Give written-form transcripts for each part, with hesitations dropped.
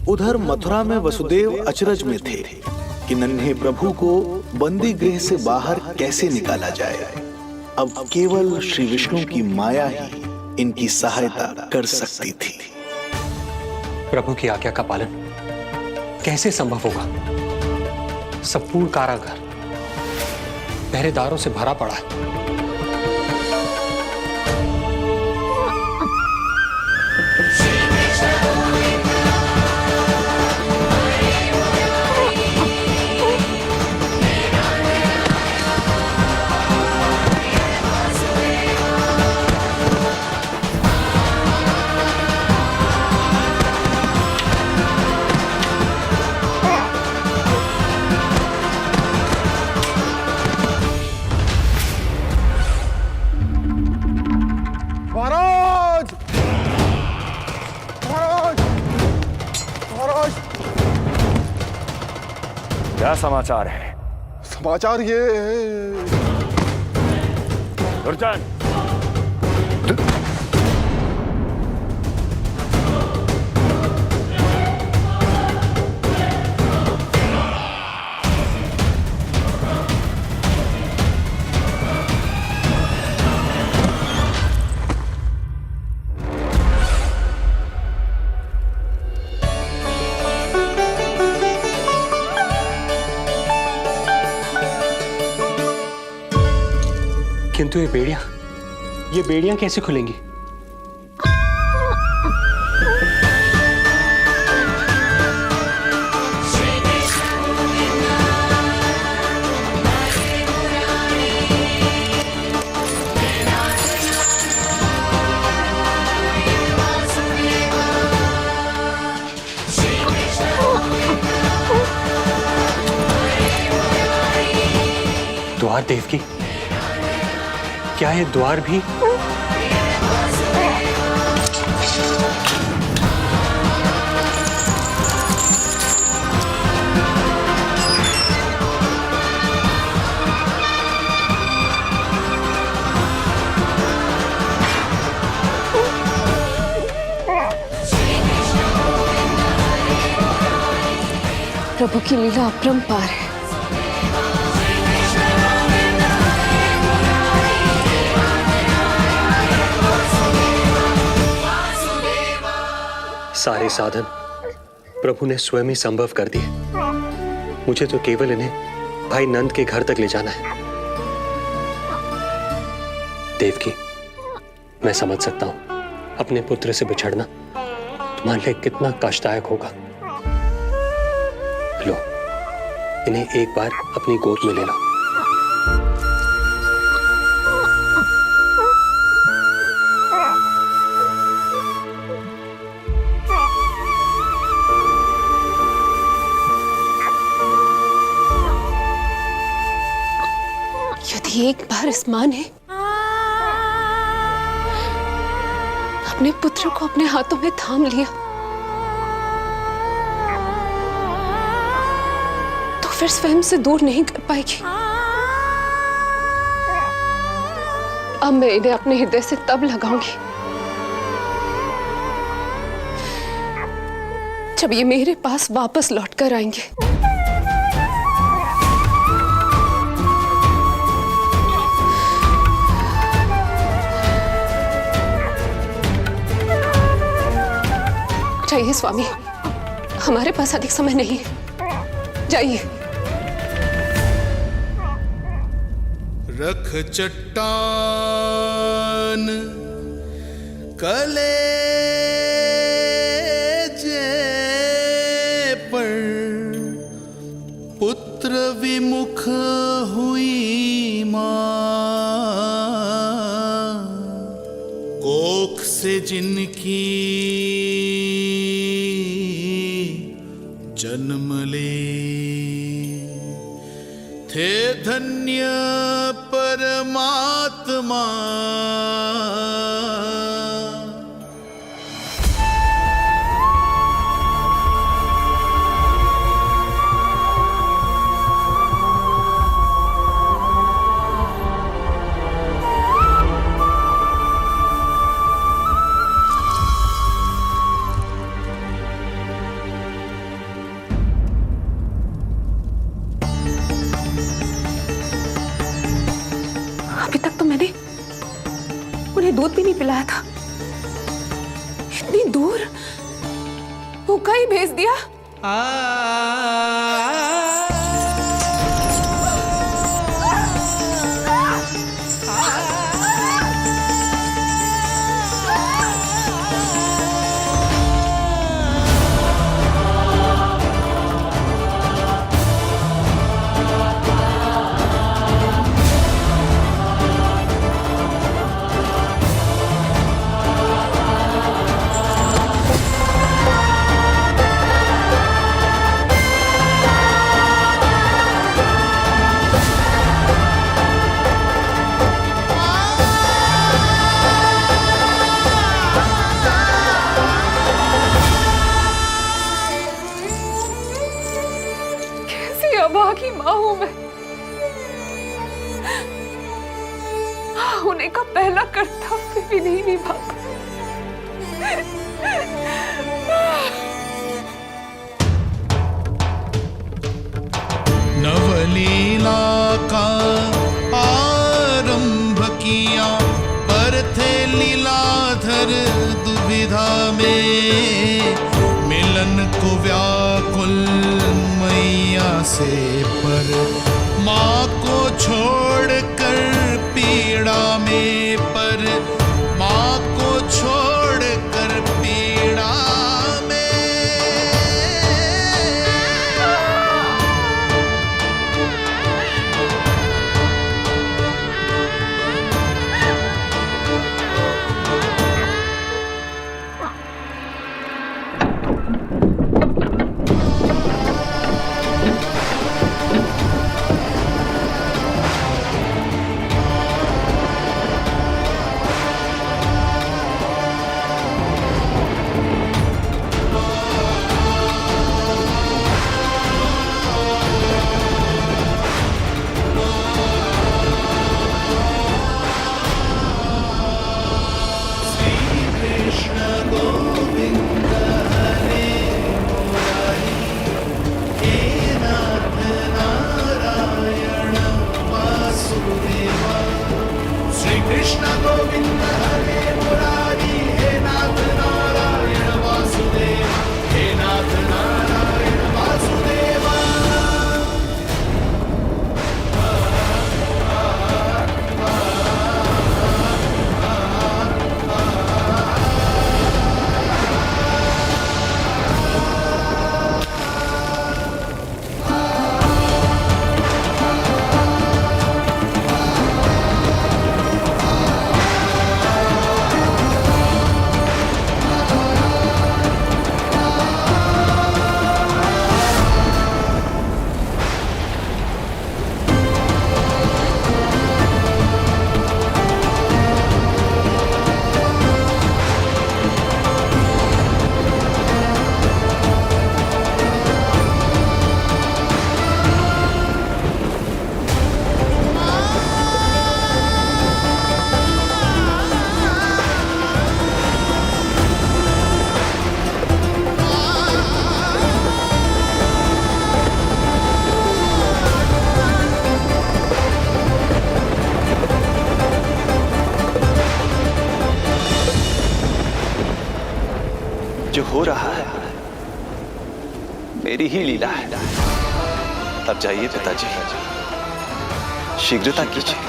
उधर मथुरा में वसुदेव अचरज में थे कि नन्हे प्रभु को बंदी गृह से बाहर कैसे निकाला जाए। अब केवल श्री विष्णु की माया ही इनकी सहायता कर सकती थी। प्रभु की आज्ञा का पालन कैसे संभव होगा? संपूर्ण कारागार पहरेदारों से भरा पड़ा है। क्या समाचार है? समाचार ये दुर्जन, किंतु ये बेड़ियां कैसे खुलेंगी? द्वार देवकी, क्या ये द्वार भी? प्रभु की लीला अपरंपार है। सारे साधन प्रभु ने स्वयं ही संभव कर दिए। मुझे तो केवल इन्हें भाई नंद के घर तक ले जाना है। देवकी, मैं समझ सकता हूं अपने पुत्र से बिछड़ना तुम्हारे लिए कितना कष्टदायक होगा। लो, इन्हें एक बार अपनी गोद में ले लो। यदि एक बार इस मां ने अपने पुत्र को अपने हाथों में थाम लिया तो फिर स्वयं से दूर नहीं कर पाएगी। अब मैं इन्हें अपने हृदय से तब लगाऊंगी जब ये मेरे पास वापस लौटकर आएंगे। जाइए स्वामी, हमारे पास अधिक समय नहीं है, जाइए। रख चट्टान कलेजे पर, पुत्र विमुख हुई मां, कोख से जिनकी जन्म ले, थे धन्य परमात्मा। दूध भी नहीं पिलाया था। इतनी दूर भूखा ही भेज दिया। अभागी माँ हूं मैं। होने का पहला कर्तव्य भी नहीं निभा। नवलीला का आरंभ किया, पर थे लीलाधर दुविधा में। मिलन को व्याकुल मैया से, पर माँ को छोड़कर पीड़ा में, पर माँ को छोड़कर पीड़ा में। जो हो रहा है मेरी ही लीला है। अब जाइए पिताजी, शीघ्रता कीजिए।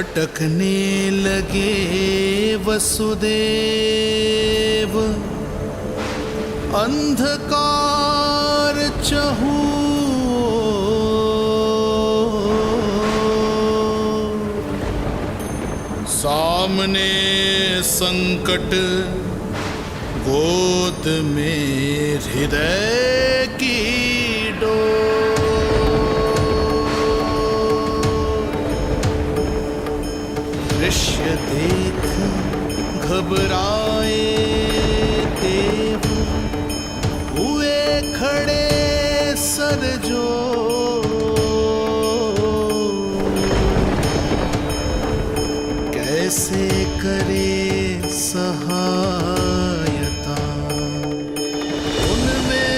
भटकने लगे वसुदेव, अंधकार चहूओर। सामने संकट, गोद में हृदय की दृश्य देख घबराए देव, हुए खड़े सर जो। कैसे करे सहायता, उनमें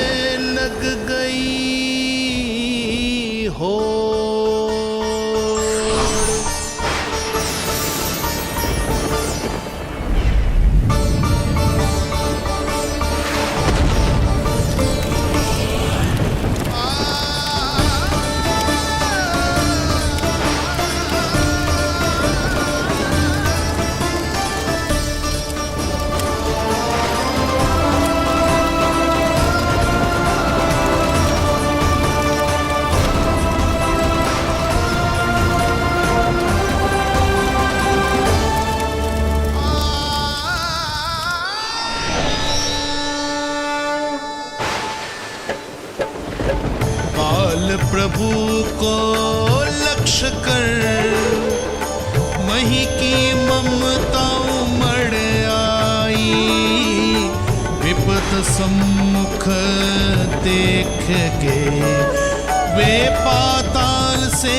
लग गई हो। प्रभु को लक्ष्य कर मही की ममता उमड़ आई। विपद सम्मुख देख के वे पाताल से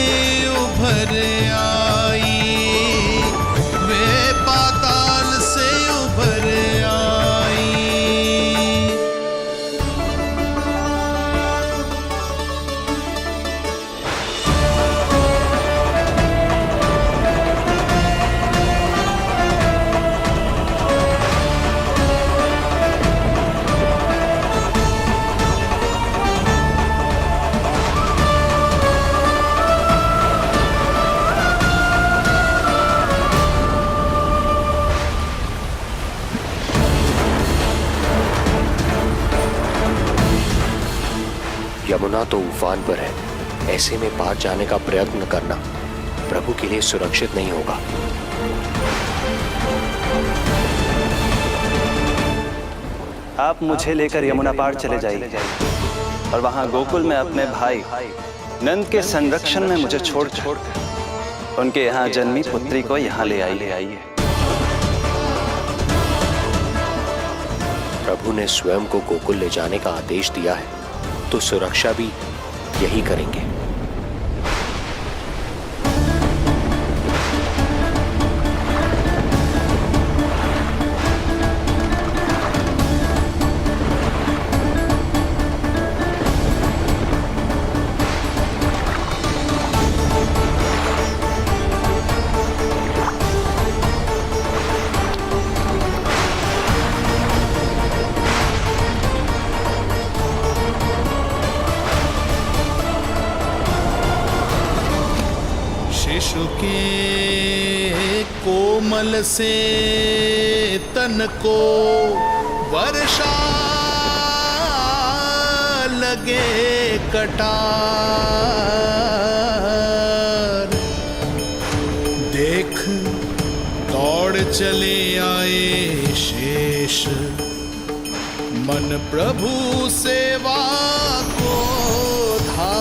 उभर आई, वे पाताल से उभर आई। यमुना तो उफान पर है, ऐसे में पार जाने का प्रयत्न करना प्रभु के लिए सुरक्षित नहीं होगा। आप मुझे लेकर यमुना पार चले जाइए और वहां गोकुल में अपने भाई नंद के संरक्षण में मुझे छोड़ उनके यहाँ जन्मी पुत्री को यहाँ ले आइए। प्रभु ने स्वयं को गोकुल ले जाने का आदेश दिया है, तो सुरक्षा भी यही करेंगे। शिशु के कोमल से तन को वर्षा लगे कटार। देख दौड़ चले आए शेष, मन प्रभु सेवा को धार।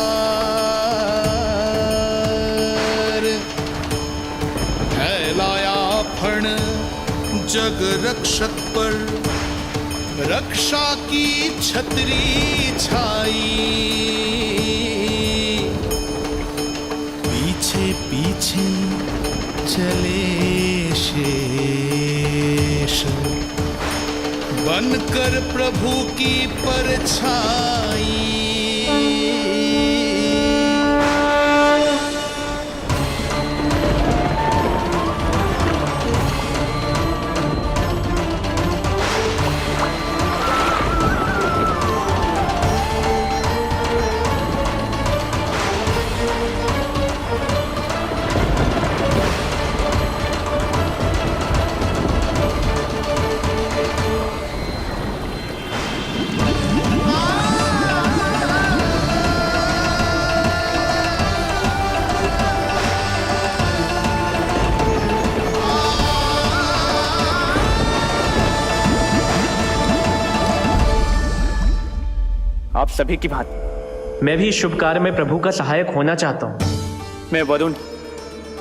फैलाया फण जग रक्षक पर, रक्षा की छतरी छाई। पीछे पीछे चले शेष, बनकर प्रभु की परछाई। आप सभी की भांति मैं भी इस शुभ कार्य में प्रभु का सहायक होना चाहता हूँ। मैं वरुण,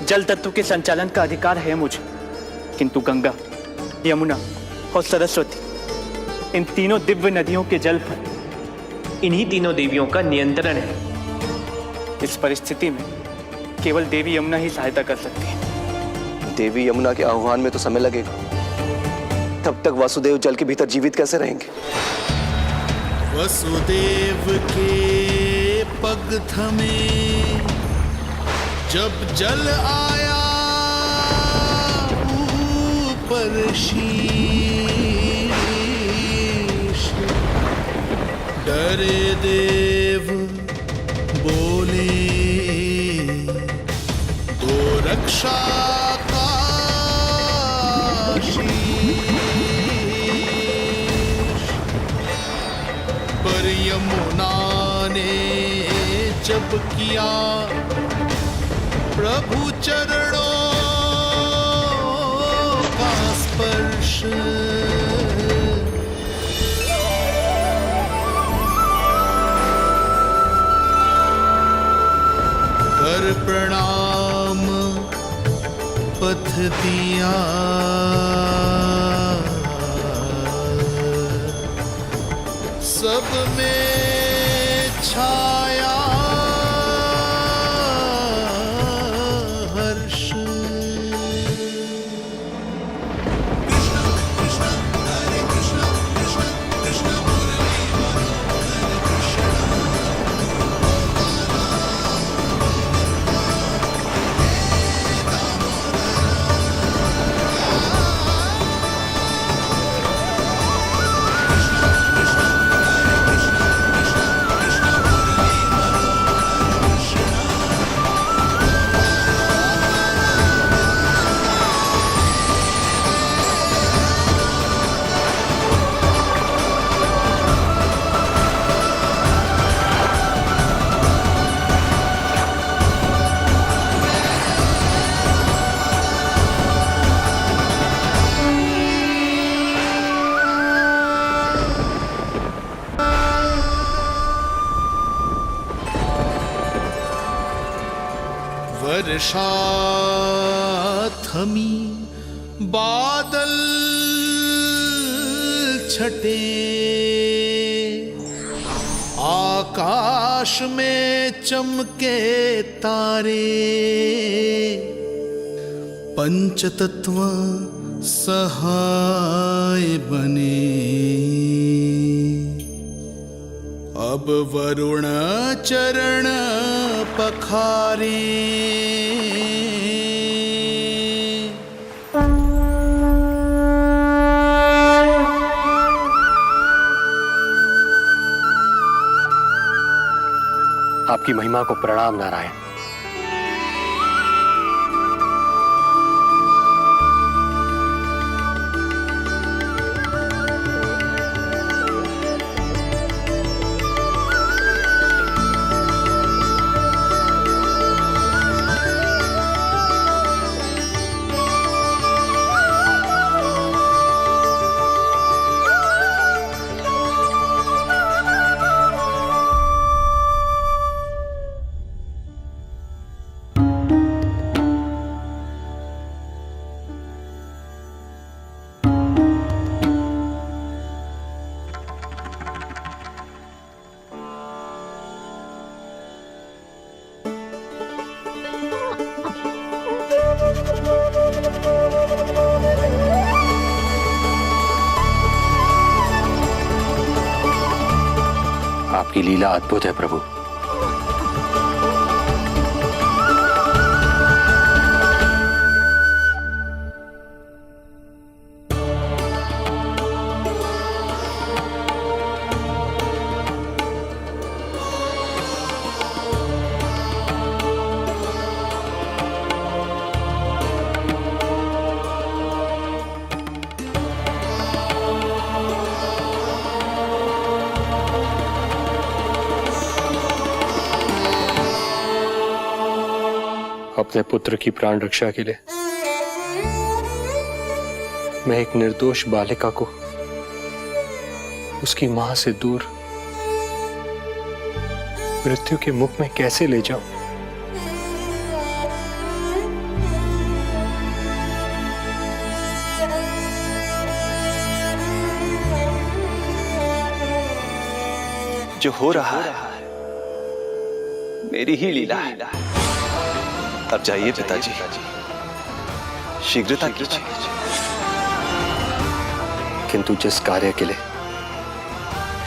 जल तत्व के संचालन का अधिकार है मुझे, किंतु गंगा, यमुना और सरस्वती, इन तीनों दिव्य नदियों के जल पर इन्हीं तीनों देवियों का नियंत्रण है। इस परिस्थिति में केवल देवी यमुना ही सहायता कर सकती है। देवी यमुना के आह्वान में तो समय लगेगा, तब तक वासुदेव जल के भीतर जीवित कैसे रहेंगे? वसुदेव के पग थमे जब जल आया ऊपर शीश, डरे देव बोले तो रक्षा का शीश, पर यमुना ने जब किया प्रभु चरणों का स्पर्श, कर प्रणाम पथ दिया, सब में छाया हर्ष। वर्षा थमी, बादल छटे, आकाश में चमके तारे, पंचतत्व सहाय बने। अब वरुण चरण पखारे, आपकी महिमा को प्रणाम नारायण। आपकी लीला अद्भुत है प्रभु। अपने पुत्र की प्राण रक्षा के लिए मैं एक निर्दोष बालिका को उसकी मां से दूर मृत्यु के मुख में कैसे ले जाऊं? जो हो रहा है मेरी ही लीला है। अब जाइए पिताजी, शीघ्रता कीजिए। किंतु जिस कार्य के लिए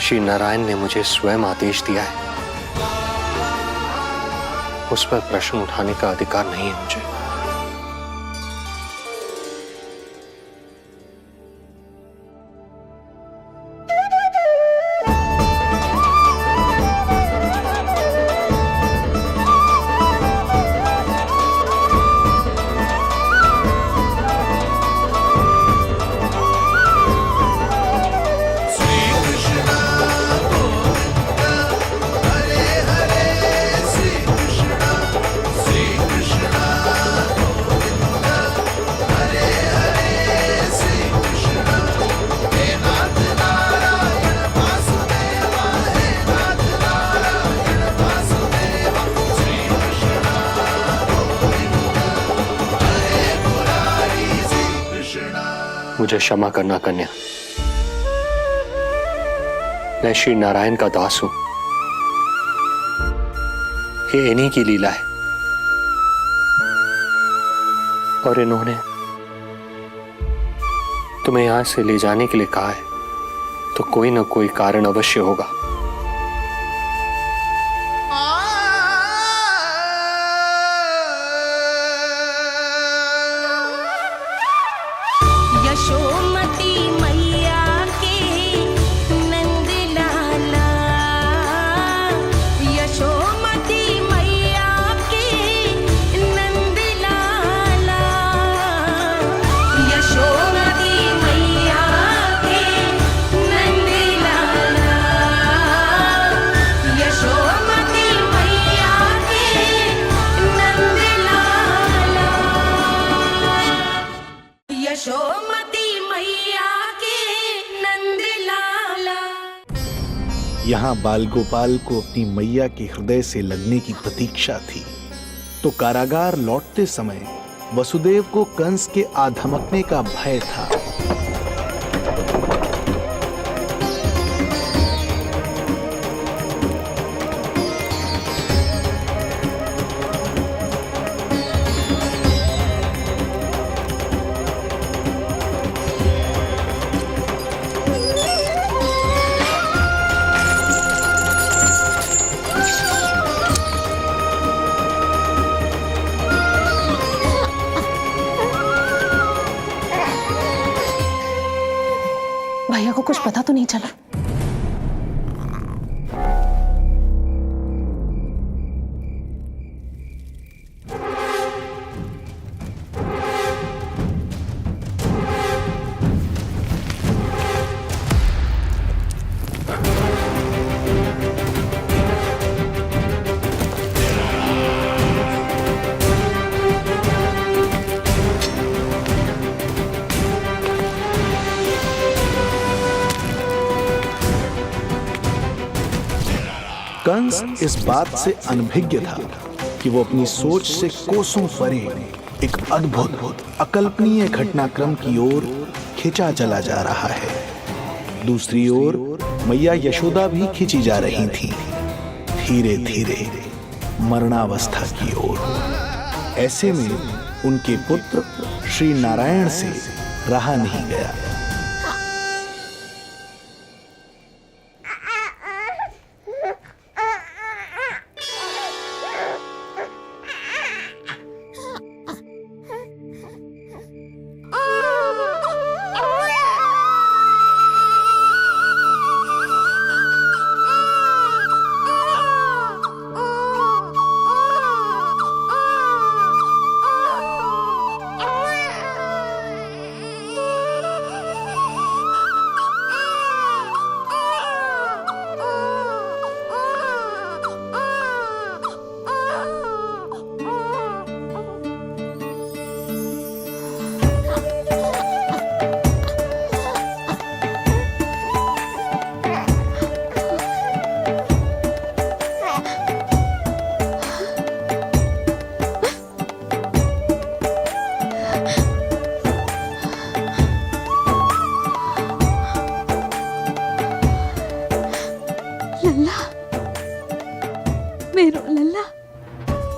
श्री नारायण ने मुझे स्वयं आदेश दिया है, उस पर प्रश्न उठाने का अधिकार नहीं है मुझे। मुझे क्षमा करना कन्या, मैं श्री नारायण का दास हूं। ये इन्हीं की लीला है और इन्होंने तुम्हें यहां से ले जाने के लिए कहा है, तो कोई ना कोई कारण अवश्य होगा। यशोमती मैया के नंद लाला, यशोमती मैया के नंद लाला, यशोमती मैया के नंद लाला, यशोमती मैया के नंद लाला, यशोमती यहाँ बाल गोपाल को अपनी मैया के हृदय से लगने की प्रतीक्षा थी, तो कारागार लौटते समय वसुदेव को कंस के आ धमकने का भय था। भैया को कुछ पता तो नहीं चला? कंस इस बात से अनभिज्ञ था कि वो अपनी सोच से कोसों परे एक अद्भुत अकल्पनीय घटनाक्रम की ओर खिंचा चला जा रहा है। दूसरी ओर मैया यशोदा भी खिंची जा रही थी, धीरे धीरे मरणावस्था की ओर। ऐसे में उनके पुत्र श्री नारायण से रहा नहीं गया।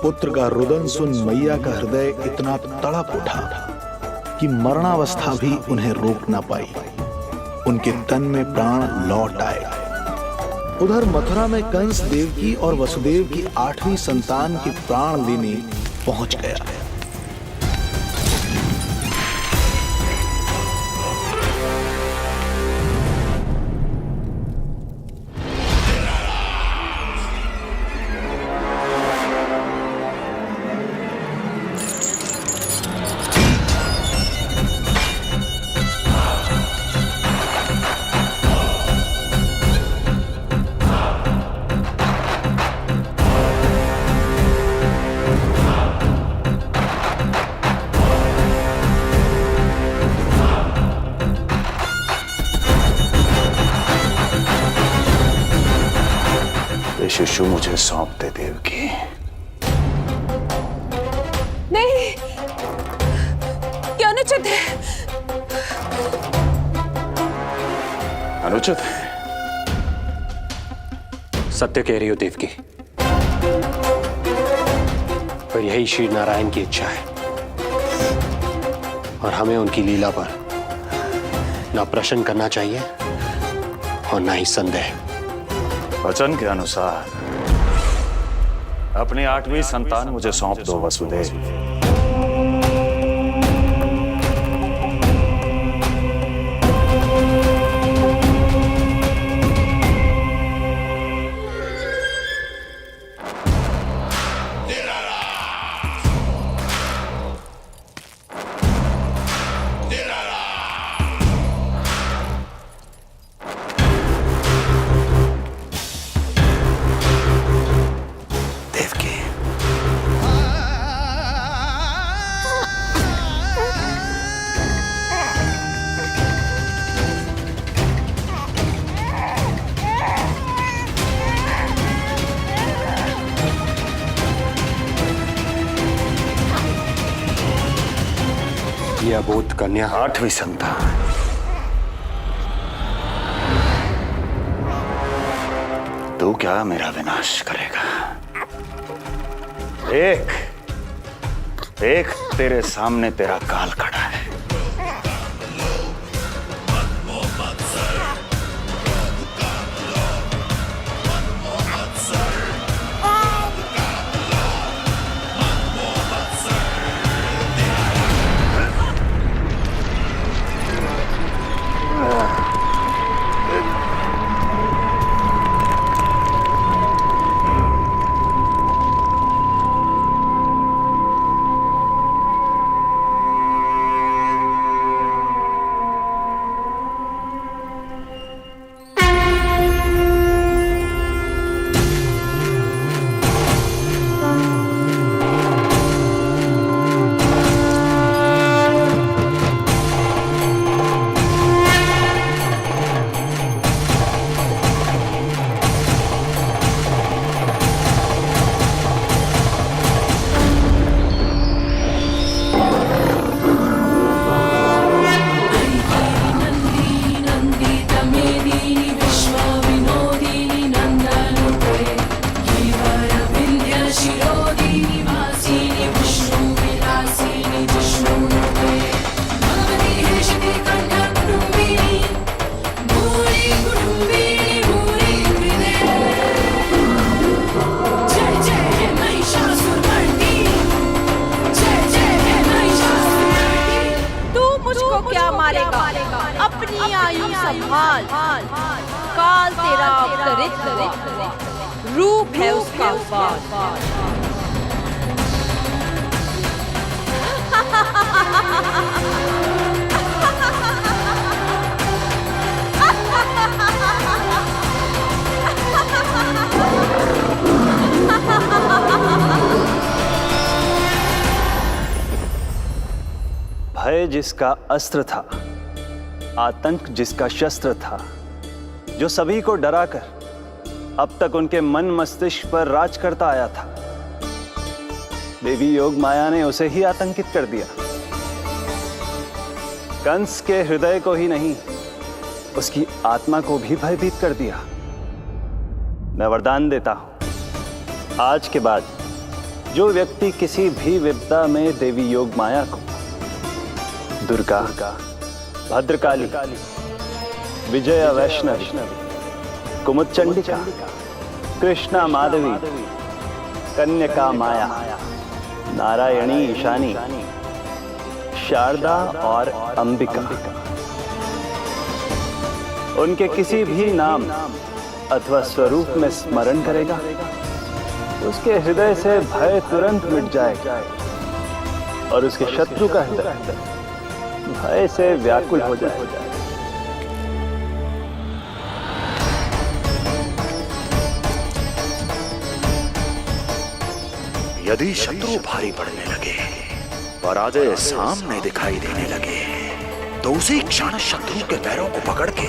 पुत्र का रुदन सुन मैया का हृदय इतना तड़प उठा कि मरणावस्था भी उन्हें रोक ना पाई। उनके तन में प्राण लौट आए। उधर मथुरा में कंस देवकी और वसुदेव की 8वीं संतान के प्राण लेने पहुंच गया। शिशु मुझे सौंप दे देवकी। नहीं, क्या अनुचित है। अनुचित है? सत्य कह रही हो देवकी, पर यही श्री नारायण की इच्छा है और हमें उनकी लीला पर ना प्रश्न करना चाहिए और ना ही संदेह। वचन के अनुसार अपनी 8वीं संतान मुझे सौंप दो वसुदेव। ये अबोध कन्या 8वीं संतान। तू क्या मेरा विनाश करेगा? एक तेरे सामने तेरा काल खड़ा है। अपनी आयु संभाल, काल तेरा अवतरित रूप है उसका बाल। भय जिसका अस्त्र था, आतंक जिसका शस्त्र था, जो सभी को डराकर अब तक उनके मन मस्तिष्क पर राज करता आया था, देवी योग माया ने उसे ही आतंकित कर दिया। कंस के हृदय को ही नहीं, उसकी आत्मा को भी भयभीत कर दिया। मैं वरदान देता हूं, आज के बाद जो व्यक्ति किसी भी विपदा में देवी योग माया को दुर्गा, भद्रकाली, विजया वैष्णवी, कुमुदचंडिका, कृष्णा माधवी, कन्यका माया, नारायणी ईशानी, शारदा और अंबिका, उनके किसी भी नाम अथवा स्वरूप में स्मरण करेगा, उसके हृदय से भय तुरंत मिट जाएगा और उसके शत्रु का हृदय भय से व्याकुल हो जाएगा। यदि शत्रु भारी पड़ने लगे, पराजय सामने दिखाई देने लगे, तो उसी क्षण शत्रु के पैरों को पकड़ के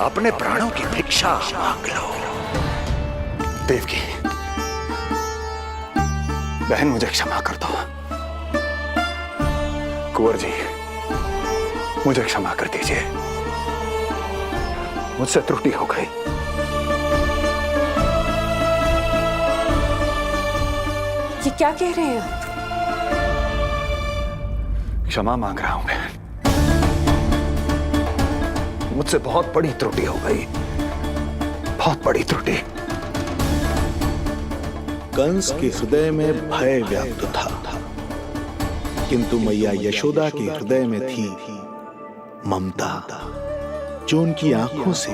अपने प्राणों की भिक्षा मांग लो। देवकी, बहन मुझे क्षमा कर दो। कुंवर जी, मुझे क्षमा कर दीजिए, मुझसे त्रुटि हो गई। ये क्या कह रहे हैं आप? क्षमा मांग रहा हूं बहन, मुझसे बहुत बड़ी त्रुटि हो गई, बहुत बड़ी त्रुटि। कंस के हृदय में भय व्याप्त था, किंतु मैया यशोदा के हृदय में थी ममता, जो उनकी आंखों से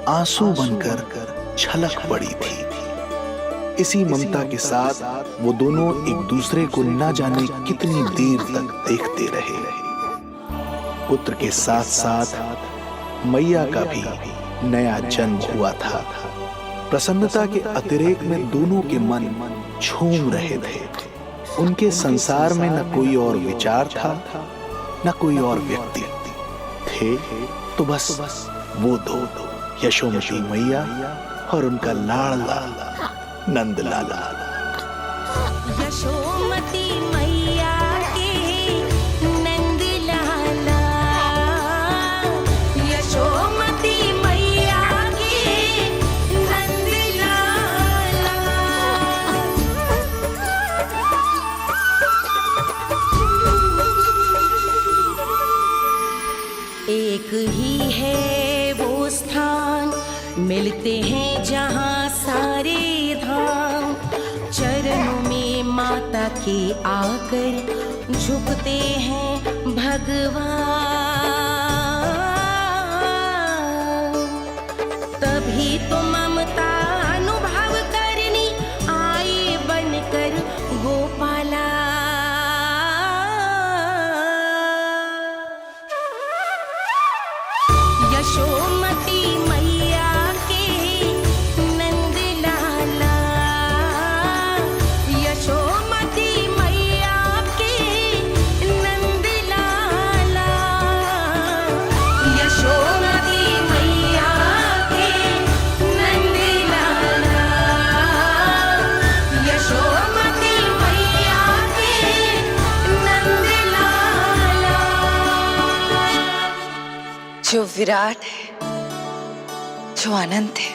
आंसू बनकर छलक पड़ी थी। इसी ममता के साथ वो दोनों एक दूसरे को न जाने कितनी देर तक देखते रहे। पुत्र के साथ साथ मैया का भी नया जन्म हुआ था। प्रसन्नता के अतिरेक में दोनों के मन झूम रहे थे। उनके संसार में न कोई और विचार था, न कोई और व्यक्ति थे, तो बस वो दो, यशोमती मैया और उनका लाडला नंद लाला। यशोमती मैया के नंद लाला, यशोमती मैया के नंद लाला। एक ही है वो स्थान, मिलते हैं जहाँ सारे धाम। चरणों में माता के आकर झुकते हैं भगवान। तभी तो ममता अनुभव करनी आए बनकर गोपाला। यशोमती मैया के नंद लाला, यशोमती मैया के नंद लाला, यशोमती मैया के नंद लाला, यशोमती मैया के नंद लाला। जो विराट है, जो अनंत है,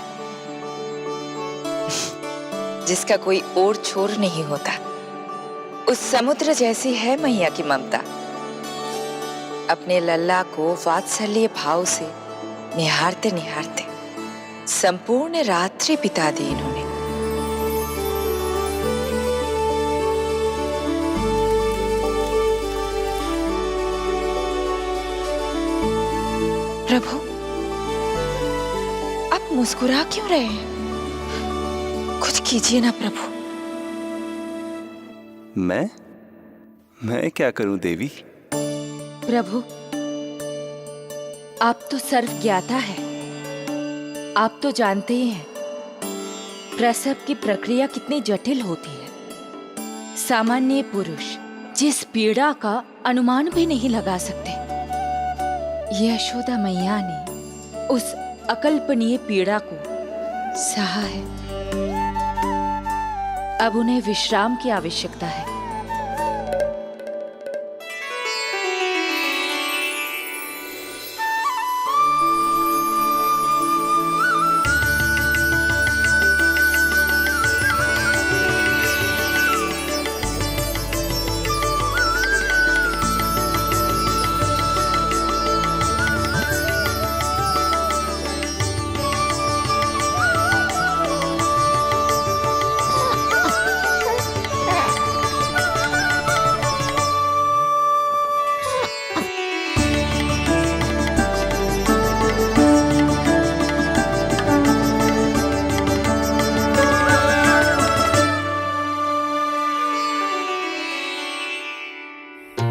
जिसका कोई और छोर नहीं होता, उस समुद्र जैसी है मैया की ममता। अपने लल्ला को वात्सल्य भाव से निहारते निहारते संपूर्ण रात्रि बिता दी इन्होंने। प्रभु, आप मुस्कुरा क्यों रहे हैं? कुछ कीजिए ना प्रभु। मैं क्या करूं देवी? प्रभु, आप तो सर्व ज्ञाता है। आप तो जानते ही हैं प्रसव की प्रक्रिया कितनी जटिल होती है। सामान्य पुरुष जिस पीड़ा का अनुमान भी नहीं लगा सकते, यशोदा मैया ने उस अकल्पनीय पीड़ा को सहा है। अब उन्हें विश्राम की आवश्यकता है।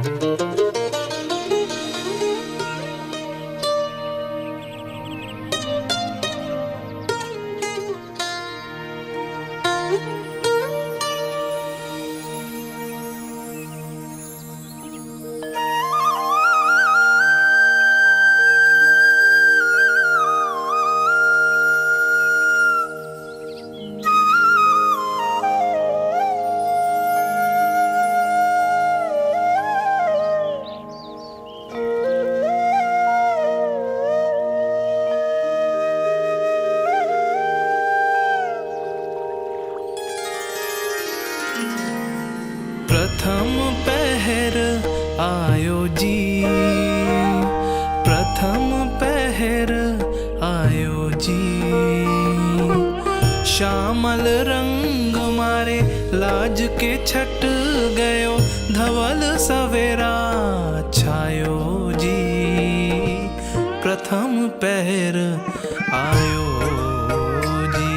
प्रथम पहर आयो जी, प्रथम पहर आयो जी। श्यामल रंग मारे लाज के छट गयो, धवल सवेरा छायो जी। प्रथम पहर आयो जी।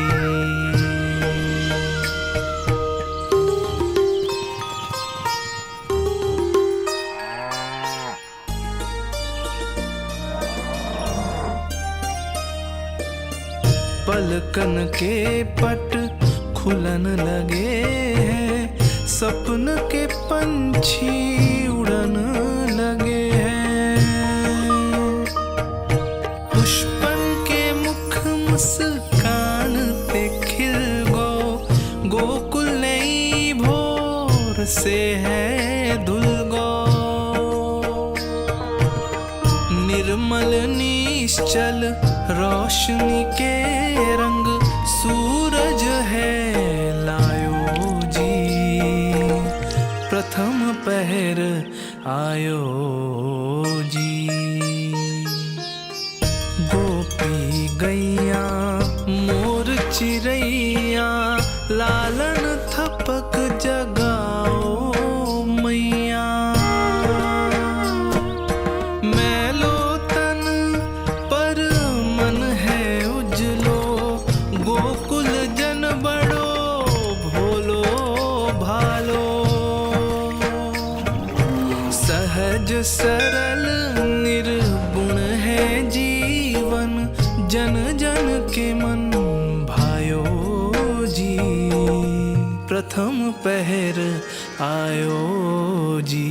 पलकन के पट खुलन लगे हैं, सपन के पंछी उड़न लगे हैं। पुष्पन के मुख मुस्कान ते खिल गो, गोकुल नई भोर से है धुल गो। निर्मल निश्चल रोशनी के रंग सूरज है लायो जी। प्रथम पहर आयो जी। गोपी गैया मोर चिड़ैया, लालन थपक जगाओ मैया। मैलो तन पर मन है उजलो, गोकुल जन बड़ो भोलो भालो। सहज सरल निर्गुण है जीवन, जन जन के मन भायो जी। प्रथम पहर आयो जी।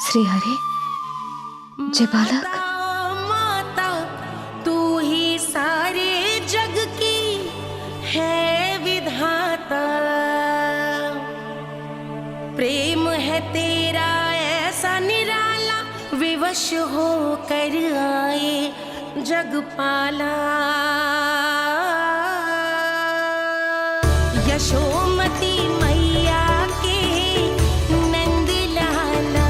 श्री हरि, जय बालक। माता तू ही सारे जग की है विधाता, प्रेम है तेरा ऐसा निराला, विवश हो कर आए जगपाला। यशोमती मैया के नंद लाला,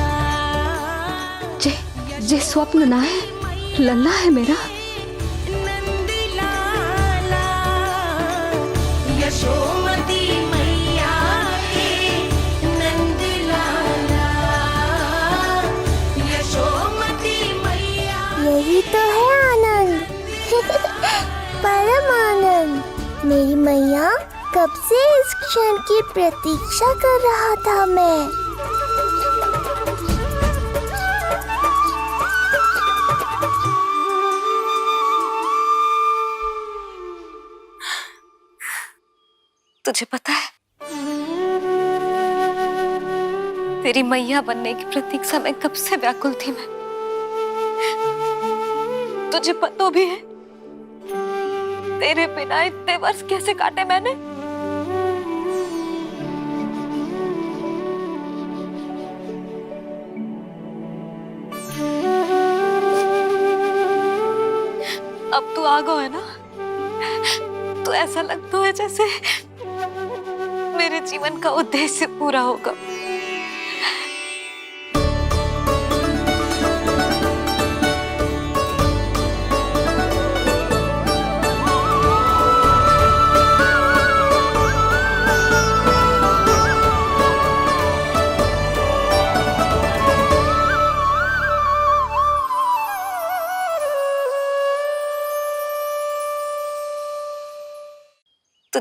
जे स्वप्न ना है, लल्ला है मेरा। नंद लाला यशोमती मैया के नंद लाला, यशोमती मैया। यही तो है आनंद, परम आनंद। मेरी मैया, कब से इस क्षण की प्रतीक्षा कर रहा था मैं। तुझे पता है, तेरी मैया बनने की प्रतीक्षा में कब से व्याकुल थी मैं। तुझे पता भी है तेरे बिना इतने वर्ष कैसे काटे मैंने। अब तू आ गया है ना, तो ऐसा लगता है जैसे मेरे जीवन का उद्देश्य पूरा होगा।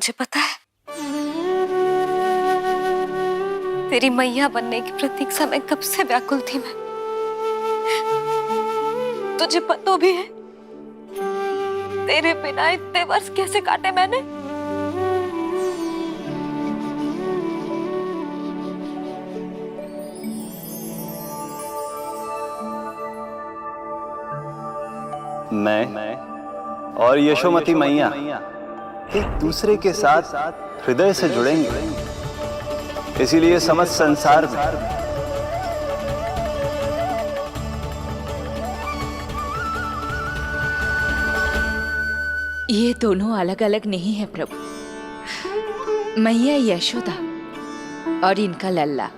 तुझे पता है तेरी मैया बनने की प्रतीक्षा में कब से व्याकुल थी मैं। तुझे पता भी है तेरे बिना इतने वर्ष कैसे काटे मैंने। मैं और यशोमती मैया एक दूसरे के साथ हृदय से जुड़ेंगे, इसीलिए समस्त संसार में ये दोनों अलग अलग नहीं है प्रभु। मैया यशोदा और इनका लल्ला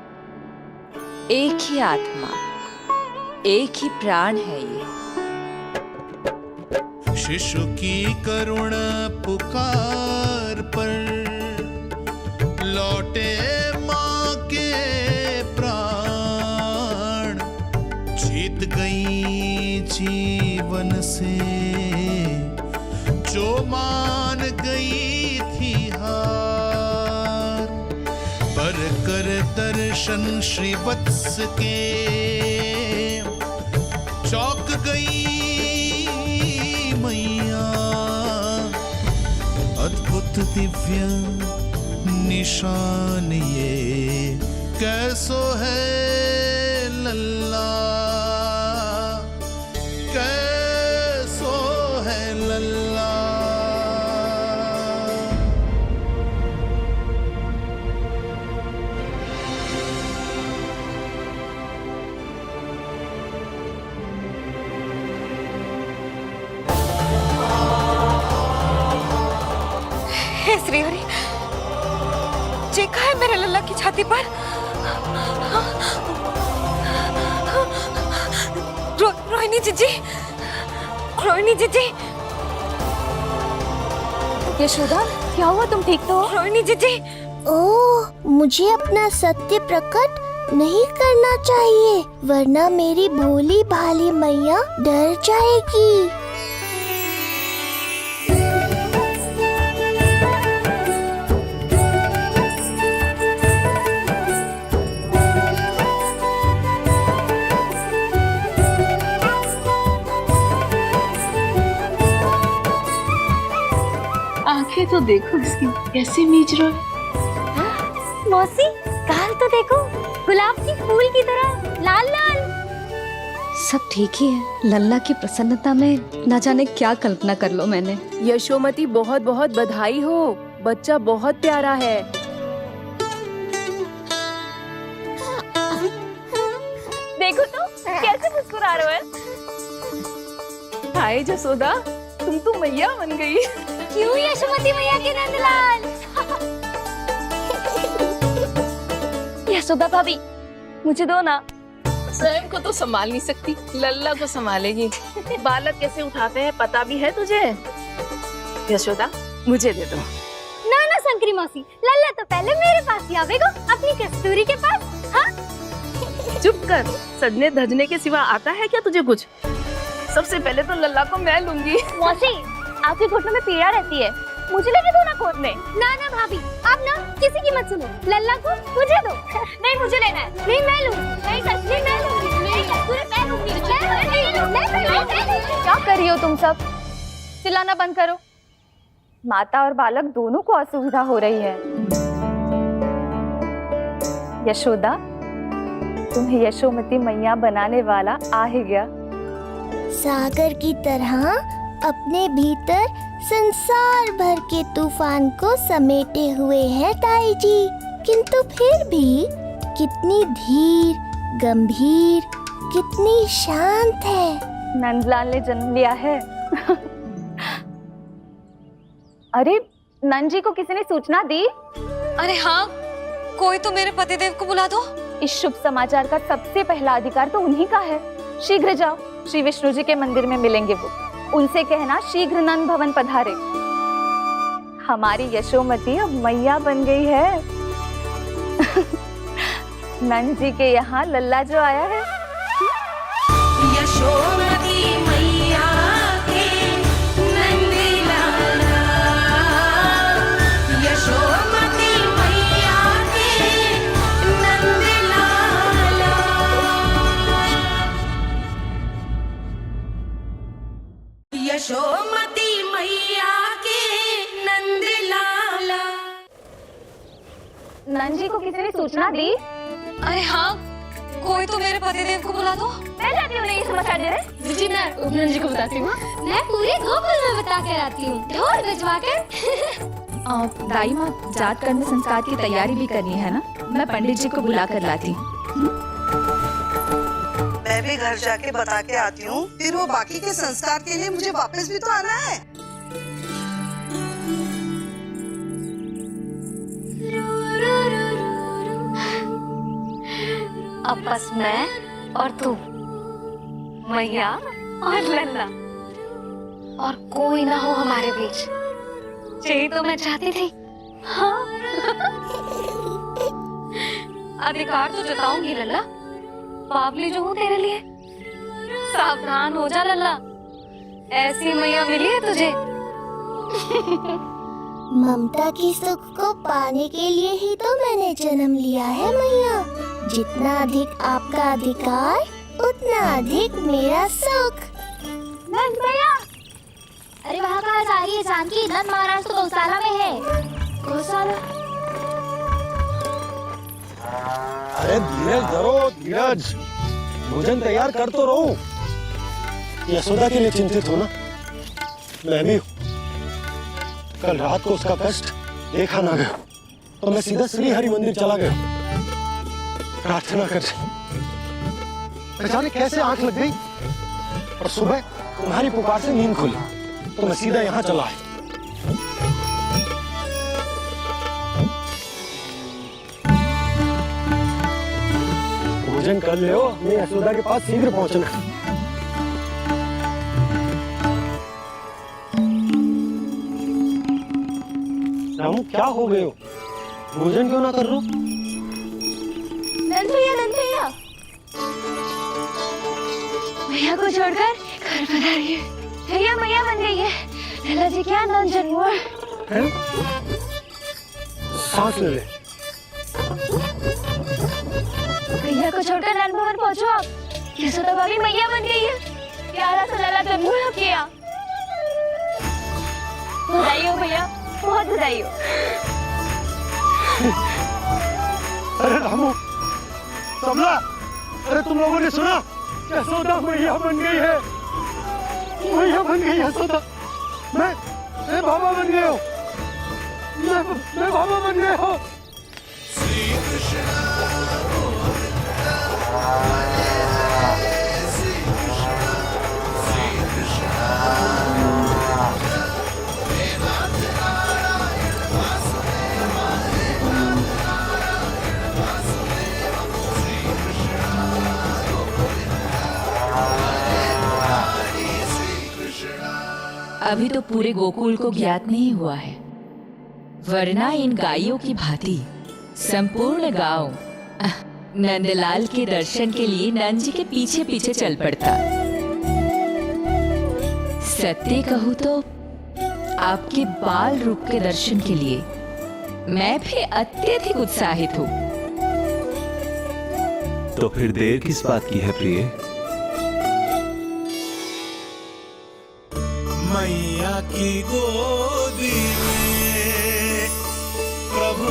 एक ही आत्मा, एक ही प्राण है ये। शिशु की करुण पुकार पर लौटे माँ के प्राण, जीत गई जीवन से जो मान गई थी हार, पर कर दर्शन श्री वत्स के चौंक गई मैया। अद्भुत दिव्य निशान ये कैसो है लल्ला, कैसो है लल्ला। हे श्री हरि, देखा है मेरे लल्ला की छाती पर रोहिणी जीजी, रोहिणी जीजी। यशोदा, क्या हुआ? तुम ठीक तो हो? रोहिणी जीजी। ओह, मुझे अपना सत्य प्रकट नहीं करना चाहिए, वरना मेरी भोली भाली मैया डर जाएगी। आंखें तो देखो इसकी कैसे मीच रहा है। मौसी, गाल तो देखो, गुलाब की फूल की तरह लाल लाल। सब ठीक ही है। लल्ला की प्रसन्नता में न जाने क्या कल्पना कर लो मैंने। यशोमती, बहुत बहुत बधाई हो, बच्चा बहुत प्यारा है। देखो तो कैसे मुस्कुरा रहे हो। हाय जसोदा, तुम तो मैया बन गई। क्यों यशोमती मैया के नंदलाल? यशोदा भाभी, मुझे दो ना। स्वयं को तो संभाल नहीं सकती, लल्ला को संभालेगी। बालक कैसे उठाते हैं पता भी है तुझे? यशोदा, मुझे दे दो। ना ना संकरी मौसी, लल्ला तो पहले मेरे पास ही आवेगा, अपनी कस्तूरी के पास। हाँ? चुप कर, सजने धजने के सिवा आता है क्या तुझे कुछ? सबसे पहले तो लल्ला को मैं लूंगी। मौसी, आपके घुटनों में पीड़ा रहती है, मुझे लेके दो ना गोद में। ना ना भाभी, आप ना किसी की मत सुनो, लल्ला को मुझे दो। नहीं, मुझे लेना है। नहीं, मैं लूंगी। नहीं सच, मैं लूंगी। नहीं कस्तूरी, मैं लूंगी। क्या कर रही हो तुम सब? चिल्लाना बंद करो। माता और बालक दोनों को असुविधा हो रही है। यशोदा, तुम्हें यशोमती मैया बनाने वाला आ ही गया। सागर की तरह अपने भीतर संसार भर के तूफान को समेटे हुए है ताई जी, किंतु फिर भी कितनी धीर, गंभीर, कितनी शांत है। नंदलाल ने जन्म लिया है। अरे, नंद जी को किसी ने सूचना दी? अरे हाँ, कोई तो मेरे पतिदेव को बुला दो। इस शुभ समाचार का सबसे पहला अधिकार तो उन्हीं का है। शीघ्र जाओ, श्री विष्णु जी के मंदिर में मिलेंगे वो। उनसे कहना शीघ्र नंद भवन पधारे। हमारी यशोमती अब मैया बन गई है। नंद जी के यहाँ लल्ला जो आया है। यशोमती मैया के नंद लाला, यशोमती मैया के नंद लाला। नंद जी को किसी ने सूचना दी? अरे हाँ, कोई तो मेरे पतिदेव को बुला दो। मैं जाती हूँ नहीं समाचार देने। जी मैं उपनंद जी को बताती हूँ। मैं पूरे गोकुल में बता कर आती हूँ, ढोल बजवा कर। दाई माँ, जात कर्म संस्कार की तैयारी भी करनी है ना, मैं पंडित जी को बुला कर लाती हूँ। मैं भी घर जाके बता के आती हूँ, फिर वो बाकी के संस्कार के लिए मुझे वापस भी तो आना है। अब बस मैं और तू, मैया और लल्ला, और कोई ना हो हमारे बीच। यही तो मैं चाहती थी। हाँ। अधिकार तो जताऊंगी लल्ला, बावली जो हूँ तेरे लिए। सावधान हो जा लल्ला, ऐसी मैया मिली है तुझे। ममता की सुख को पाने के लिए ही तो मैंने जन्म लिया है मैया। जितना अधिक आपका अधिकार, उतना अधिक मेरा सुख। नंद भैया, अरे वहाँ कहाँ जा रही है जानकी? नंद महाराज तो गौशाला में है। गौशाला? अरे धीरज धरो, धीरज। भोजन तैयार कर तो रहो। यशोदा के लिए चिंतित हो ना? मैं भी हूँ। कल रात को उसका कष्ट देखा ना गया, तो मैं सीधा श्री हरि मंदिर चला गया प्रार्थना कर। जाने कैसे आंख लग गई और सुबह तुम्हारी पुकार से नींद खुली, तो मैं सीधा यहाँ चला आया। भोजन कर ले, मैं यशोदा के पास शीघ्र पहुंचना। रामू, क्या हो गए हो? भोजन क्यों ना कर लो? नंद भैया, नंद भैया, भैया को छोड़कर घर पधारी है। भैया मैया बन गई है। लल्ला जी क्या नंद जन्म है? सांस ले ले। भैया को छोड़कर नंद भवन पहुंचो आप। यशोदा भाभी मैया बन गई है। प्यारा सा लल्ला जन्म किया। बधाई हो भैया, बहुत बधाई हो। अरे रामू, कमला, अरे तुम लोगों ने सुना? यशोदा मैया बन गई है। मैया बन गई यशोदा। मैं बाबा बन गया हूँ। मैं बाबा बन गया हूँ। अभी तो पूरे गोकुल को ज्ञात नहीं हुआ है, वरना इन गायों की भांति संपूर्ण गांव नंदलाल के दर्शन के लिए नंद जी के पीछे पीछे चल पड़ता। सत्य कहूँ तो आपके बाल रूप के दर्शन के लिए मैं भी अत्यधिक उत्साहित हूँ। तो फिर देर किस बात की है प्रिय? मैया की गोदी में प्रभु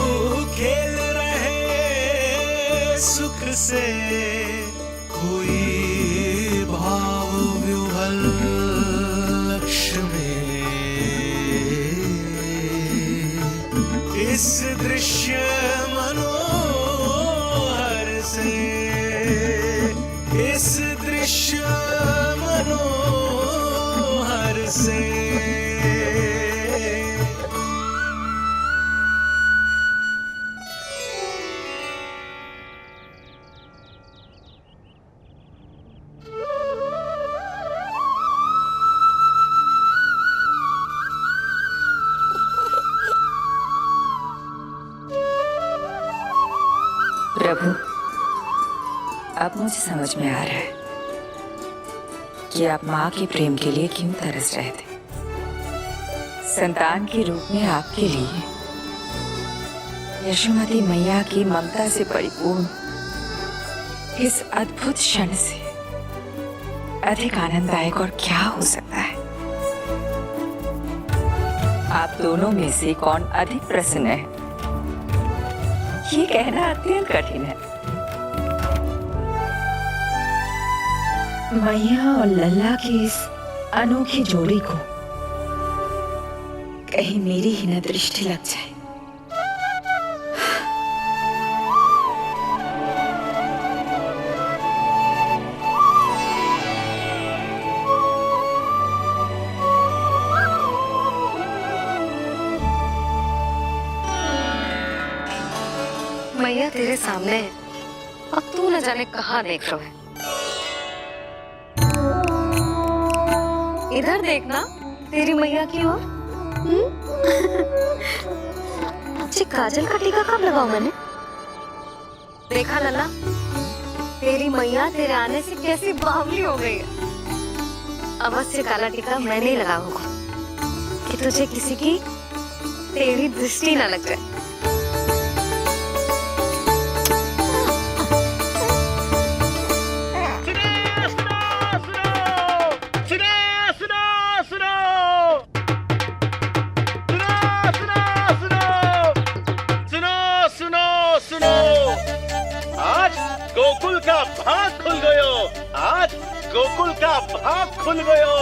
खेल रहे सुख से, कोई भाव व्यूहल लक्ष्य में। इस दृश्य मनोहर से, इस दृश्य मनोहर से। प्रभु, अब मुझे समझ में आ रहा है कि आप माँ के प्रेम के लिए क्यों तरस रहे थे। संतान के रूप में आपके लिए यशोमती मैया की ममता से परिपूर्ण इस अद्भुत क्षण से अधिक आनंददायक और क्या हो सकता है। आप दोनों में से कौन अधिक प्रसन्न है, ये कहना अत्यंत कठिन है। मैया और लल्ला की इस अनोखी जोड़ी को कहीं मेरी ही न दृष्टि लग जाए। मैया तेरे सामने है और तू न जाने कहाँ देख रहा है। इधर देखना तेरी मैया की ओर। अच्छी काजल का टीका कब लगाऊं मैंने? देखा लल्ला, तेरी मैया तेरे आने से कैसी बावली हो गई है। अवश्य काला टीका मैं नहीं लगाऊंगा कि तुझे किसी की तेरी दृष्टि न लग जाए। गोकुल का भाग खुल गयो। आज गोकुल का भाग खुल गयो,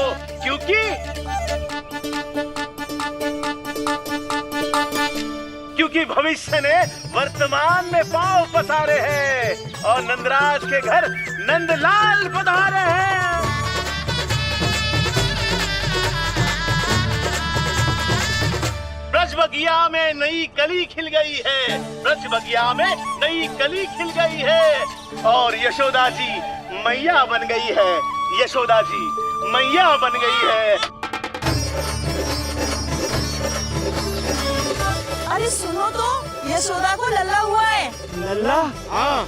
क्योंकि भविष्य ने वर्तमान में पांव पसारे हैं और नंदराज के घर नंदलाल पधारे हैं। ब्रज बगिया में नई कली खिल गई है, ब्रज बगिया में नई कली खिल गई है और यशोदा जी मैया बन गई है। यशोदा जी मैया बन गई है। अरे सुनो तो, यशोदा को लल्ला हुआ है। लल्ला? हाँ,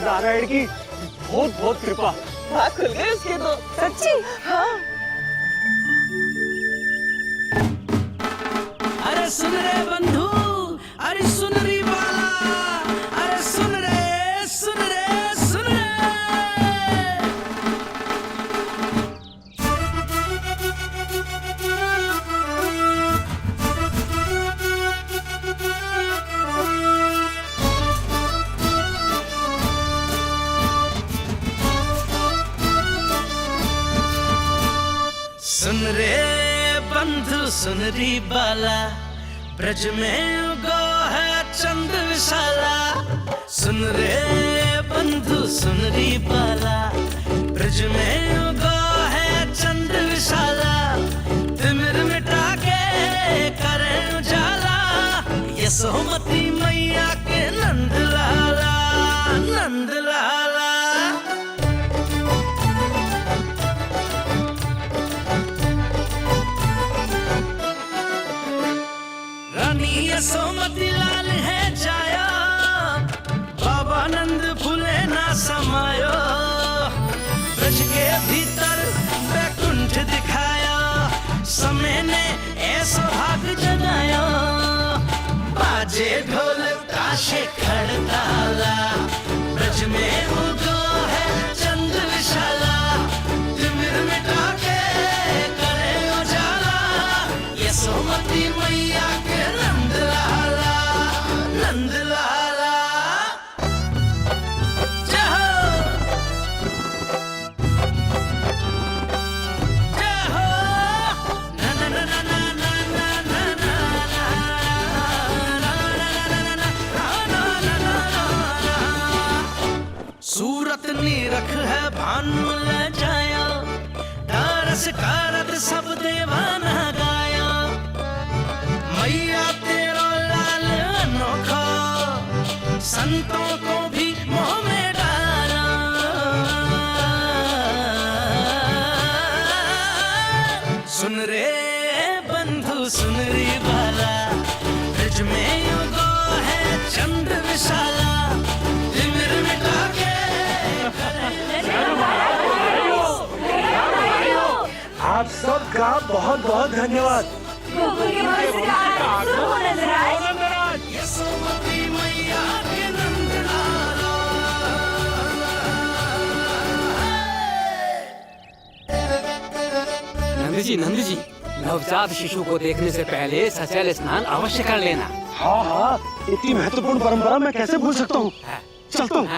नारायण की बहुत बहुत कृपा। भाग खुल गए उसके तो। सच्ची? हाँ। अरे सुन रे बंधु, अरे सुन री बाला, अरे सुन रे, सुन रे, सुन रे। सुन रे बंधु, सुन री बाला, ब्रज में उगो है चंद विशाला। सुन रे बंधु, सुन री बाला, ब्रज में उगो है चंद विशाला। तिमिर मिटा के करे उजाला, यशोमती मैया के नंद लाला, नंद लाला। यशोमती लाल है जाया, बाबा नंद फूले ना समायो। ब्रज के भीतर बैकुंठ दिखाया, समय ने ऐसा भाग जगाया। बाजे ढोल ताशे खड़ताला, ब्रज में उगो है चंद विशाला। तिमिर मिटा के करे उजाला, यशोमती मैया के नंद लाला, नंद लाला। जय हो, जय हो। ना ना ना ना ना ना ना ना ना ना ना ना। सूरत निरख है भानु ले जाया, दारस कारत सब देवाना गाया। मैया तेरा लाल अनोखा, संतों को भी मोह में डाला। सुन रे बंधु, सुन री बाला, ब्रज में युगो है चंद विशाला। तिमिर मिटा के आप सबका बहुत बहुत धन्यवाद। यशोमती मैया के नंद लाला। नंद जी, नवजात शिशु को देखने से पहले सचैल स्नान अवश्य कर लेना। हाँ हाँ, इतनी महत्वपूर्ण परंपरा मैं कैसे भूल सकता हूँ। चलता हूँ।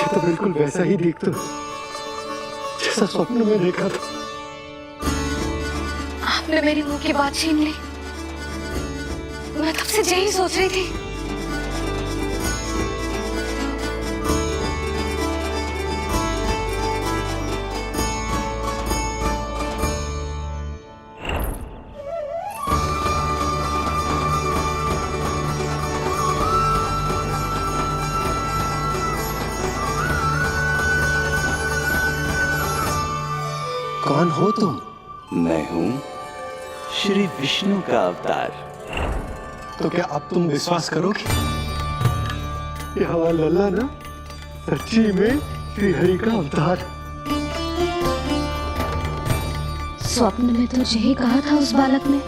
तो बिल्कुल वैसा ही दिखता जैसा स्वप्न में देखा था। आपने मेरी मुंह की बात छीन ली। मैं तब से यही सोच रही थी। कौन हो तुम? मैं हूँ श्री विष्णु का अवतार। तो क्या अब तुम विश्वास करोगे? ये हमारा लल्ला ना सच्ची में श्री हरि का अवतार। स्वप्न में तो यही कहा था उस बालक ने।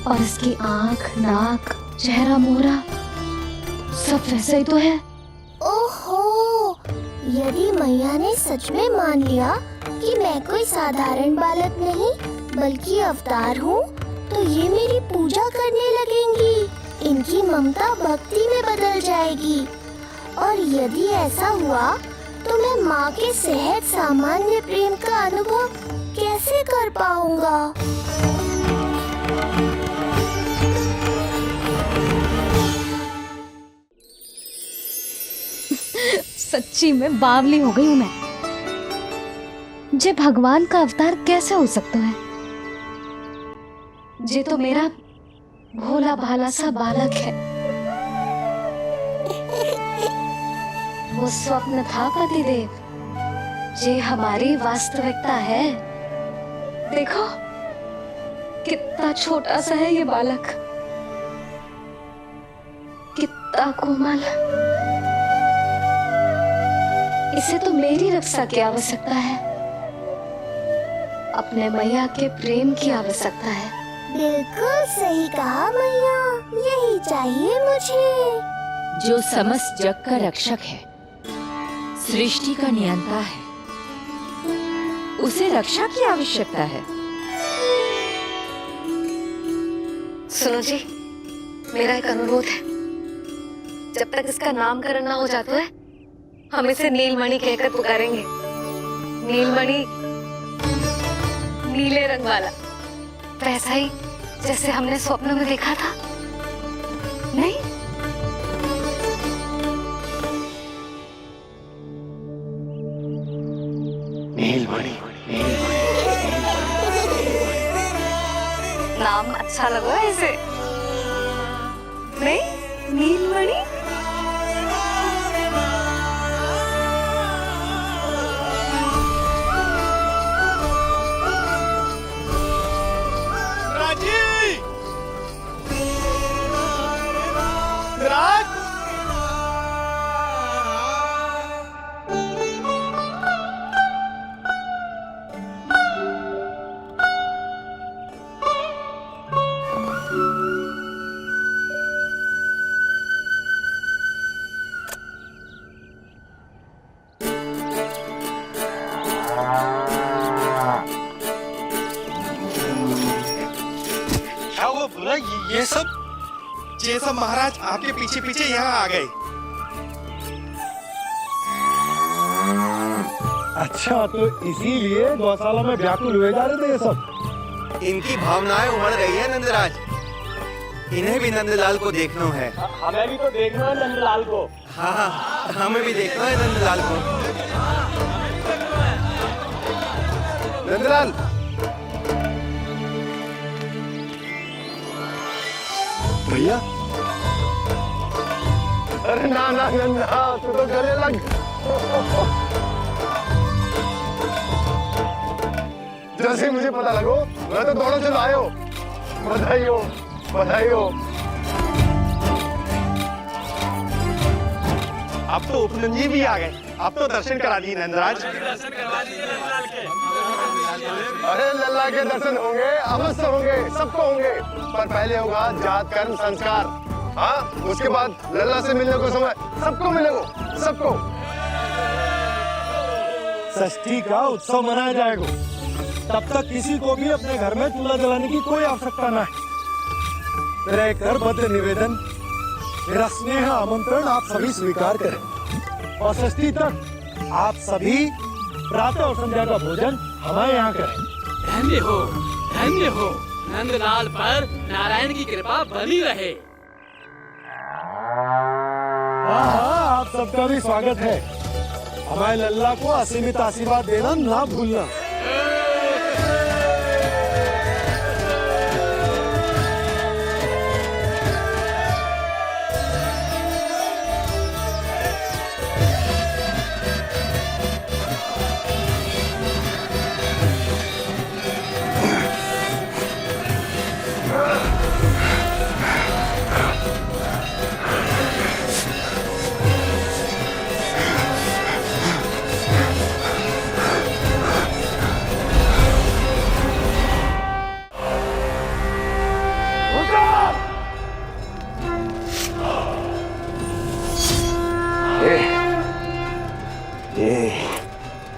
और इसकी आंख, नाक, चेहरा, मोहरा सब वैसा ही तो है। ओहो, यदि मैया ने सच में मान लिया कि मैं कोई साधारण बालक नहीं बल्कि अवतार हूँ, तो ये मेरी पूजा करने लगेंगी। इनकी ममता भक्ति में बदल जाएगी। और यदि ऐसा हुआ तो मैं माँ के सहज सामान्य प्रेम का अनुभव कैसे कर पाऊंगा? सच्ची में बावली हो गई हूँ मैं। जे भगवान का अवतार कैसे हो सकता है? जे तो मेरा भोला भाला सा बालक है। वो स्वप्न था पतिदेव, जे हमारी वास्तविकता है। देखो कितना छोटा सा है ये बालक, कितना कोमल। इसे तो मेरी रक्षा की आवश्यकता है, अपने मैया के प्रेम की आवश्यकता है। बिल्कुल सही कहा मैया, यही चाहिए मुझे। जो समस्त जग का रक्षक है, सृष्टि का नियंता है, उसे रक्षा की आवश्यकता है। सुनो जी, मेरा एक अनुरोध है। जब तक इसका नामकरण ना हो जाता है, हम इसे नीलमणि कहकर पुकारेंगे। नीलमणि, नीले रंग वाला, वैसा ही जैसे हमने स्वप्न में देखा था। नहीं? नीलमणि। नाम अच्छा लगा इसे, नहीं? नीलमणि। ये सब महाराज आपके पीछे पीछे यहाँ आ गए। अच्छा, तो इसीलिए गौशाला में व्याकुल हुए जा रहे थे ये सब। इनकी भावनाएं उमड़ रही है नंदराज। इन्हें भी नंदलाल को देखना है। हमें भी तो देखना है नंदलाल को। हाँ, हमें भी देखना है नंदलाल को। नंदलाल, भैया। अरे ना ना नंदा, तू तो गले लग। जैसे मुझे पता लगो, मैं तो दौड़ो चलो आयो। बधाई हो, बधाई हो। अब तो उपनंदी भी आ गए। अब तो दर्शन करा दिए नंदराज। अरे लल्ला के दर्शन होंगे, अवश्य होंगे, सबको होंगे। पर पहले होगा जात कर्म संस्कार। हाँ, उसके बाद लल्ला से मिलने को समय सबको मिलेगा, सबको। षष्ठी का उत्सव मनाया जाएगा। तब तक किसी को भी अपने घर में चूल्हा जलाने की कोई आवश्यकता न है। मेरा एक करबद्ध निवेदन, मेरा स्नेह आमंत्रण आप सभी स्वीकार करें और षष्ठी तक आप सभी प्रातः और संध्या का भोजन हमारे यहाँ करें। धन्य हो, धन्य हो। नंदलाल पर नारायण की कृपा बनी रहे। हाँ, आप सबका भी स्वागत है। हमारे लल्ला को असीमित आशीर्वाद देना ना भूलना।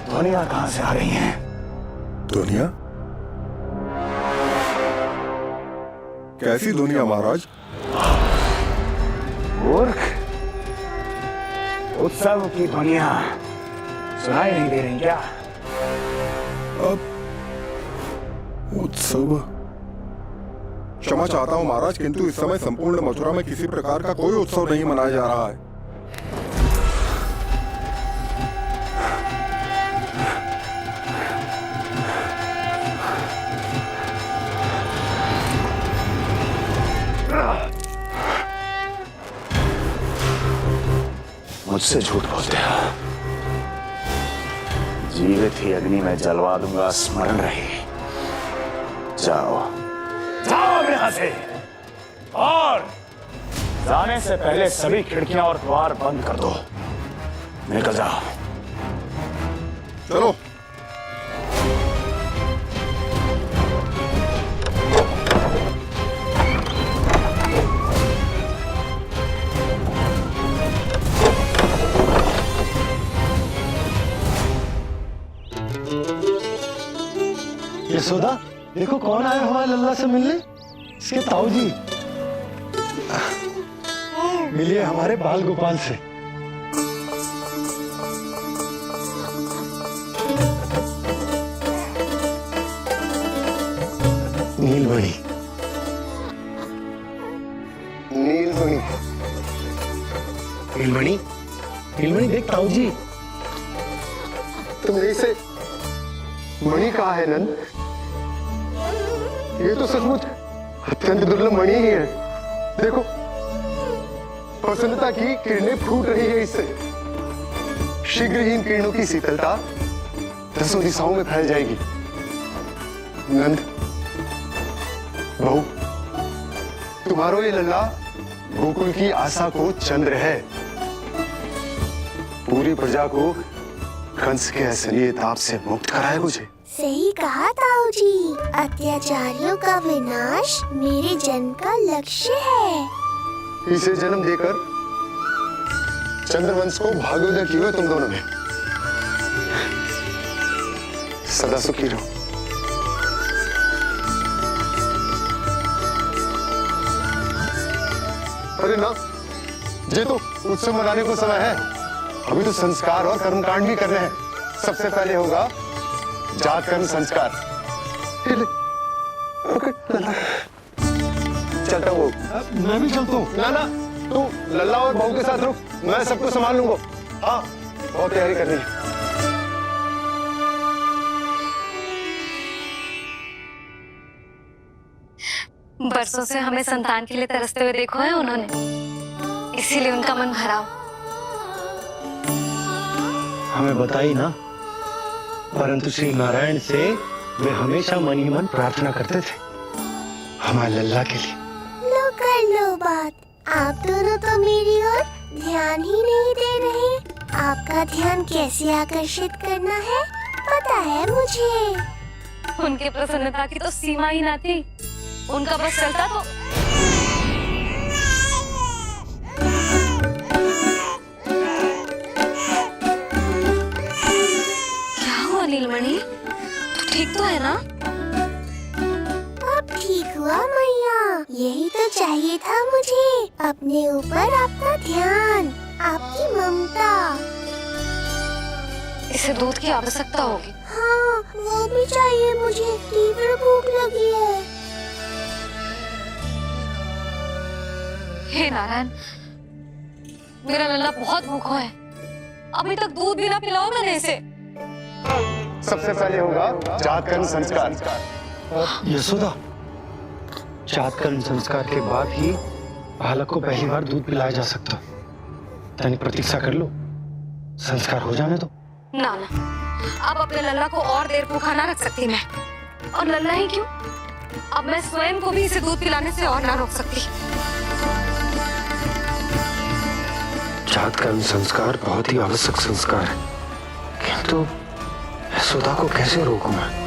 दुनिया कहां से आ रही हैं? दुनिया? कैसी दुनिया महाराज? मूर्ख, उत्सव की दुनिया सुनाई नहीं दे रही क्या? अब उत्सव? क्षमा चाहता हूँ महाराज, किंतु इस समय संपूर्ण मथुरा में किसी प्रकार का कोई उत्सव नहीं मनाया जा रहा है। मुझसे झूठ बोलते हो। जीवित ही अग्नि में जलवा दूंगा, स्मरण रहे। जाओ, जाओ यहां से, और जाने से पहले सभी खिड़कियां और द्वार बंद कर दो। निकल जाओ। चलो। यशोदा, देखो कौन आया हमारे लल्ला से मिलने। इसके ताऊ जी। मिलिए हमारे बाल गोपाल से। नीलमणि, नीलमणि, नीलमणि, नीलमणि देख ताऊ जी। तुमने इसे मणि कहा है नंद? ये तो सचमुच अत्यंत दुर्लभ मणि ही है। देखो, प्रसन्नता की किरणें फूट रही है इससे। शीघ्र ही इन किरणों की शीतलता दसों दिशाओं में फैल जाएगी। नंद, बहू, तुम्हारो ये लल्ला गोकुल की आशा को चंद्र है। पूरी प्रजा को कंस के असली ताप से मुक्त कराए मुझे। सही कहा ताऊ जी, अत्याचारियों का विनाश मेरे जन्म का लक्ष्य है। इसे जन्म देकर चंद्रवंश को भाग्योदय किए तुम दोनों ने। सदा सुखी रहो। अरे ना, ये तो उत्सव मनाने को समय है। अभी तो संस्कार और कर्मकांड भी करने हैं। सबसे पहले होगा जात कर्म संस्कार। चलता हूँ। मैं भी चलता हूँ। ना ना, तू लल्ला और बहू के साथ रुक, मैं सबको संभाल लूंगा। हाँ, बहुत तैयारी करनी है। बरसों से हमें संतान के लिए तरसते हुए देखो है उन्होंने, इसीलिए उनका मन भरा हो। हमें बताई ना, परंतु श्री नारायण से वे हमेशा मन ही मन प्रार्थना करते थे हमारे लल्ला के लिए। लो कर लो बात। आप दोनों तो मेरी ओर ध्यान ही नहीं दे रहे। आपका ध्यान कैसे आकर्षित करना है पता है मुझे। उनके प्रसन्नता की तो सीमा ही ना थी। उनका बस चलता तो क्या हुआ नीलमणि, तू ठीक तो है ना? अब ठीक हुआ मैया, यही तो चाहिए था मुझे। अपने ऊपर आपका ध्यान, आपकी ममता। इसे दूध की आवश्यकता होगी। हाँ, वो भी चाहिए मुझे। तीव्र भूख लगी है। हे नारायण, मेरा लल्ला बहुत भूखा है। अभी तक दूध भी ना पिलाओ मैंने इसे। सबसे पहले होगा जात कर्म संस्कार। यशोदा, जात कर्म संस्कार के बाद ही बालक को पहली बार दूध पिलाया जा सकता। तनिक प्रतीक्षा कर लो, संस्कार हो जाने दो। ना ना, अब अपने लल्ला को और देर भूखा ना रख सकती मैं। और लल्ला ही क्यों, अब मैं स्वयं को भी इसे दूध पिलाने से और ना रोक सकती। जात कर्म संस्कार बहुत ही आवश्यक संस्कार है, किंतु यशोदा को कैसे रोकूं मैं?